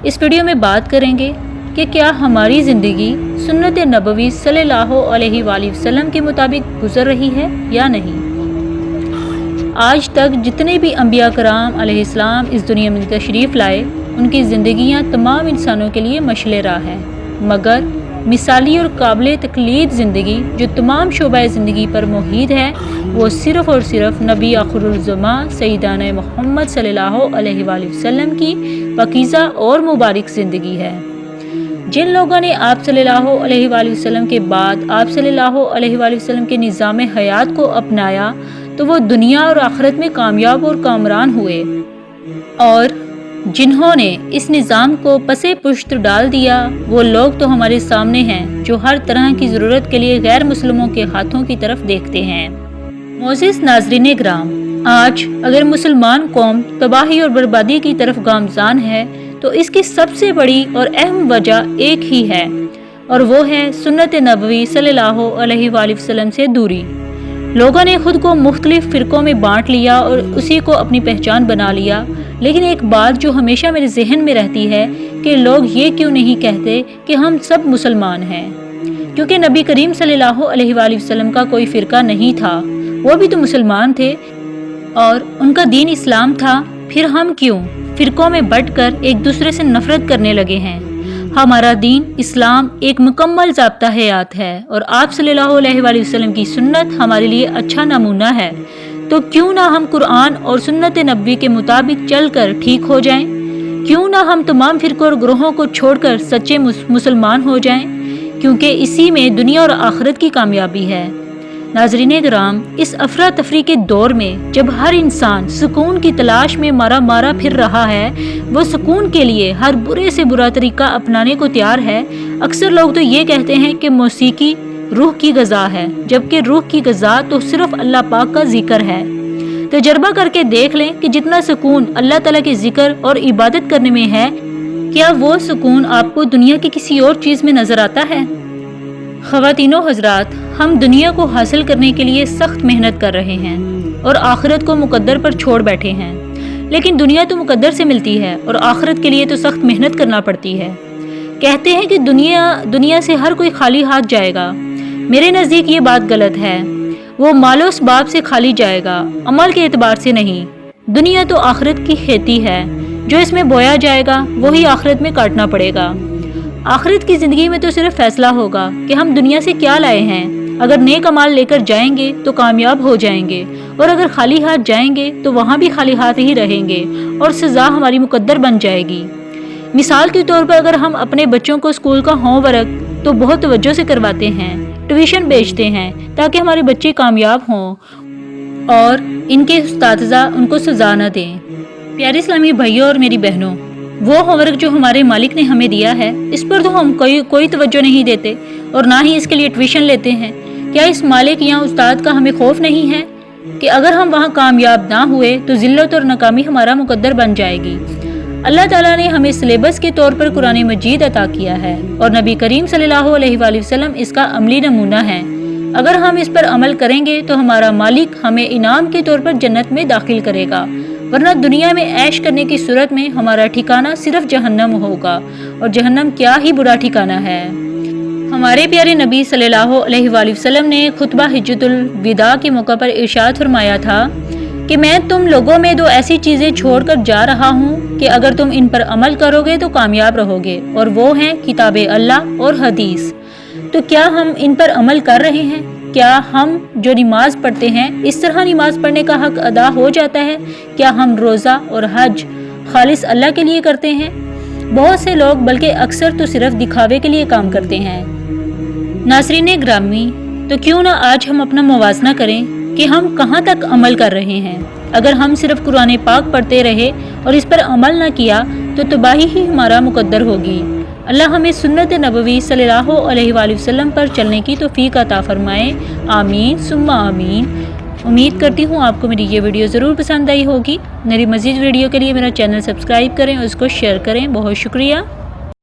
इस वीडियो में बात करेंगे कि क्या हमारी ज़िंदगी सुन्नत नबवी सल्लल्लाहु अलैहि वसल्लम के मुताबिक गुजर रही है या नहीं। आज तक जितने भी अंबिया कराम अलैहिस्सलाम इस दुनिया में तशरीफ़ लाए, उनकी ज़िंदगियाँ तमाम इंसानों के लिए मशले राह हैं, मगर मिसाली और काबिल तक़लीद ज़िंदगी जो तमाम शोबा ज़िंदगी पर मुहित है, वो सिर्फ़ और सिर्फ नबी आखिरुल ज़मां सैयदना मोहम्मद सल्लल्लाहु अलैहि वसल्लम की पाकीज़ा और मुबारक ज़िंदगी है। जिन लोगों ने आप सल्लल्लाहु अलैहि वसल्लम के बाद आप सल्लल्लाहु अलैहि वसल्लम के निज़ाम हयात को अपनाया, तो वो दुनिया और आखिरत में कामयाब और कामरान हुए, और जिन्होंने इस निज़ाम को पसे पुश्त डाल दिया, वो लोग तो हमारे सामने हैं जो हर तरह की ज़रूरत के लिए गैर मुस्लिमों के हाथों की तरफ देखते हैं। मोअज़्ज़िज़ नाज़रीन ग्राम, आज अगर मुसलमान कौम तबाही और बर्बादी की तरफ गामज़ान है, तो इसकी सबसे बड़ी और अहम वजह एक ही है, और वो है सुन्नत नबवी सल्लल्लाहु अलैहि वसल्लम से दूरी। लोगों ने खुद को मुख्तलिफ फ़िरक़ों में बांट लिया और उसी को अपनी पहचान बना लिया। लेकिन एक बात जो हमेशा मेरे जहन में रहती है कि लोग ये क्यों नहीं कहते कि हम सब मुसलमान हैं, क्योंकि नबी करीम सल्लल्लाहु अलैहि वसल्लम का कोई फ़िरका नहीं था, वो भी तो मुसलमान थे और उनका दीन इस्लाम था। फिर हम क्यों फ़िरक़ों में बंटकर एक दूसरे से नफ़रत करने लगे हैं। हमारा दीन इस्लाम एक मुकम्मल ज़ाब्ता हयात है और आप सल्लल्लाहु अलैहि वसल्लम की सुन्नत हमारे लिए अच्छा नमूना है। तो क्यों ना हम कुरान और सुन्नत नबवी के मुताबिक चलकर ठीक हो जाएं? क्यों ना हम तमाम फ़िरक़ों और ग्रोहों को छोड़कर सच्चे मुसलमान हो जाएं? क्योंकि इसी में दुनिया और आखिरत की कामयाबी है। नाज़रीन ग्राम, इस अफरा तफरी के दौर में जब हर इंसान सुकून की तलाश में मारा फिर रहा है, वो सुकून के लिए हर बुरे से बुरा तरीका अपनाने को तैयार है। अक्सर लोग तो ये कहते हैं कि मौसीकी रूह की ग़ज़ा है, जबकि रूह की ग़ज़ा तो सिर्फ अल्लाह पाक का जिक्र है। तजर्बा करके देख लें कि जितना सुकून अल्लाह ताला के जिक्र और इबादत करने में है, क्या वो सुकून आपको दुनिया की किसी और चीज़ में नज़र आता है। ख़वातीनो हज़रात, हम दुनिया को हासिल करने के लिए सख्त मेहनत कर रहे हैं और आखिरत को मुकद्दर पर छोड़ बैठे हैं। लेकिन दुनिया तो मुकद्दर से मिलती है और आखिरत के लिए तो सख्त मेहनत करना पड़ती है। कहते हैं कि दुनिया से हर कोई खाली हाथ जाएगा। मेरे नज़दीक ये बात गलत है। वो मालो इसबाब से खाली जाएगा, अमल के एतबार से नहीं। दुनिया तो आखिरत की खेती है, जो इसमें बोया जाएगा वही आखिरत में काटना पड़ेगा। आखिरत की ज़िंदगी में तो सिर्फ फैसला होगा कि हम दुनिया से क्या लाए हैं। अगर नेक अमाल लेकर जाएंगे तो कामयाब हो जाएंगे, और अगर खाली हाथ जाएंगे तो वहाँ भी खाली हाथ ही रहेंगे और सज़ा हमारी मुकद्दर बन जाएगी। मिसाल के तौर पर अगर हम अपने बच्चों को स्कूल का होमवर्क तो बहुत तवज्जो से करवाते हैं, ट्यूशन भेजते हैं ताकि हमारे बच्चे कामयाब हों और इनके उस्ताज़ा उनको सज़ा न दें। प्यारे इस्लामी भाइयों और मेरी बहनों, वो होमवर्क जो हमारे मालिक ने हमें दिया है, इस पर तो हम कोई तवज्जो नहीं देते और ना ही इसके लिए ट्यूशन लेते हैं। क्या इस मालिक या उस्ताद का हमें खौफ नहीं है कि अगर हम वहाँ कामयाब ना हुए तो ज़िल्लत और नाकामी हमारा मुकद्दर बन जाएगी। अल्लाह ताला ने हमें सिलेबस के तौर पर कुरान मजीद अता किया है और नबी करीम सल्लल्लाहु अलैहि वसल्लम इसका अमली नमूना है। अगर हम इस पर अमल करेंगे तो हमारा मालिक हमें इनाम के तौर पर जन्नत में दाखिल करेगा, वरना दुनिया में ऐश करने की सूरत में हमारा ठिकाना सिर्फ जहन्नम होगा, और जहन्नम क्या ही बुरा ठिकाना है। हमारे प्यारे नबी सल्लल्लाहु अलैहि वसल्लम ने खुतबा हिज्जतुल विदा के मौका पर इरशाद फरमाया था कि मैं तुम लोगों में दो ऐसी चीज़ें छोड़कर जा रहा हूँ कि अगर तुम इन पर अमल करोगे तो कामयाब रहोगे, और वो हैं किताब अल्लाह और हदीस। तो क्या हम इन पर अमल कर रहे हैं? क्या हम जो नमाज पढ़ते हैं इस तरह नमाज पढ़ने का हक अदा हो जाता है? क्या हम रोज़ा और हज खालिस अल्लाह के लिए करते हैं? बहुत से लोग बल्कि अक्सर तो सिर्फ दिखावे के लिए काम करते हैं। नाज़रीन ग्रामी, तो क्यों ना आज हम अपना मुवाज़ना करें कि हम कहाँ तक अमल कर रहे हैं। अगर हम सिर्फ कुरान पाक पढ़ते रहे और इस पर अमल ना किया तो तबाही ही हमारा मुकद्दर होगी। अल्लाह हमें सुन्नत नबवी सल्लल्लाहु अलैहि वसल्लम पर चलने की तौफीक अता फरमाए। आमीन सुम्मा आमीन। उम्मीद करती हूँ आपको मेरी ये वीडियो ज़रूर पसंद आई होगी। मेरी मज़ीद वीडियो के लिए मेरा चैनल सब्सक्राइब करें और उसको शेयर करें। बहुत शुक्रिया।